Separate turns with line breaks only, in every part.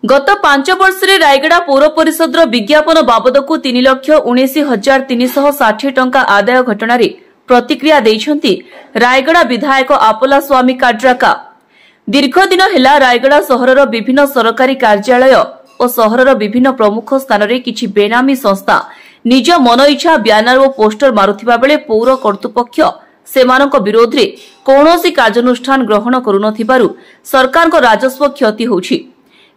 गत 5 वर्ष रायगड़ा पौर परिषद विज्ञापन बाबद को 3,19,360 टंका आदाय घटन प्रतिक्रिया देइछंती रायगड़ा विधायक आपोला स्वामी काड्राका। दीर्घ दिन हेला रायगड़ा सहरर विभिन्न सरकारी कार्यालय और सहरर विभिन्न प्रमुख स्थान में किछि बेनामी संस्था निज मन इच्छा ब्यानर और पोस्टर मारुथिबा बेले पौर कर्तृपक्ष सेमानक विरोध रे कौनसी कार्यानुष्ठान ग्रहण करुनथिबारु सरकार को राजस्व क्षति होछि।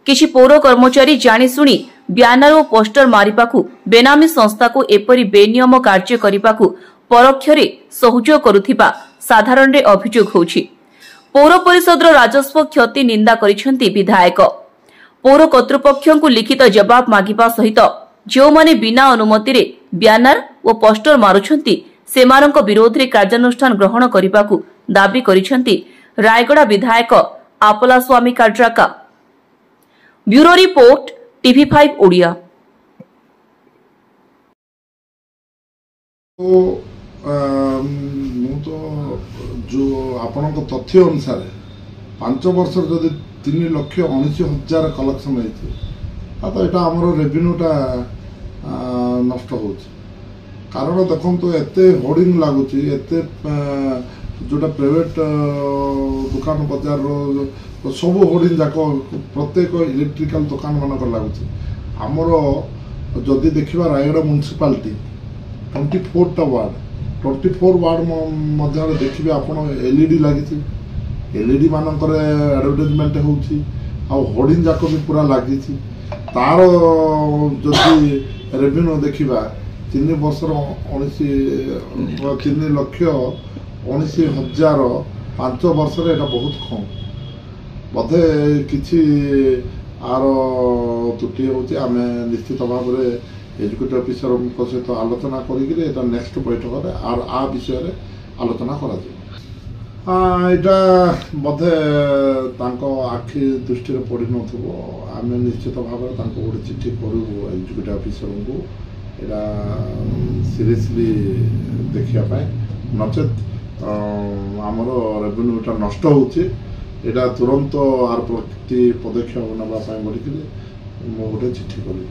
किछि पौर कर्मचारी जानिशुणी ब्यानर और पोस्टर मारिबाकू बेनामी संस्था को एपरी बेनियम कार्य करिबाकू परोक्षरे सहयोग करुथिबा साधारण रे अभियोग होछि। पौर परिषद राजस्व क्षति निंदा करिसेंती विधायक। पौर कर्तृपक्षଙ୍କୁ लिखित जवाब मागिबा सहित जो माने बिना अनुमति रे ब्यानर और पोस्टर मारुछंती सेमानक विरोध रे कार्यानुष्ठान ग्रहण करिबाकू दाबी करिसेंती रायगड़ा विधायक Appala Swamy Kadraka. Bureau report TV5 Odia.
तो जो आपन तथ्य अनुसार 5 वर्ष जदि 3,19,000 कलेक्शन होती तो यहाँ आमर रेवेन्यूटा नष्ट हो कारण देखो तो एते होर्डिंग लगुच जोटा प्राइवेट दुकान बजार सब होर्डिंग जाक प्रत्येक इलेक्ट्रिकल दुकान मानक लगुच आमर जदि देखा रायगड़ा म्युनिसिपालिटी 24टा वार्ड 24 वार्ड मध्य देखिए आप LED लगी LED मानक एडवर्टाइजमेंट होर्डिंग जाक भी पूरा लगी तार जदि रेवेन्यू देखा 3 वर्ष 3,19,000 5 वर्ष बहुत कम बोधे किसी आर त्रुटि होमें निश्चित भाव में एजुकेट ऑफिसर सहित आलोचना करा नेक्स्ट बैठक में आ विषय आलोचना करा यहाँ बोधे आखि दृष्टि पड़ न आम निश्चित भाव में गोटे चिठी करूँ एजुकेट ऑफिसर को यहाँ सीरियसली देखापी नचेत आमर रेवेन्यूटा नष्ट होची तुरंत आर प्रति पदक्षेप नापी बोलिक गोटे चिठी करी।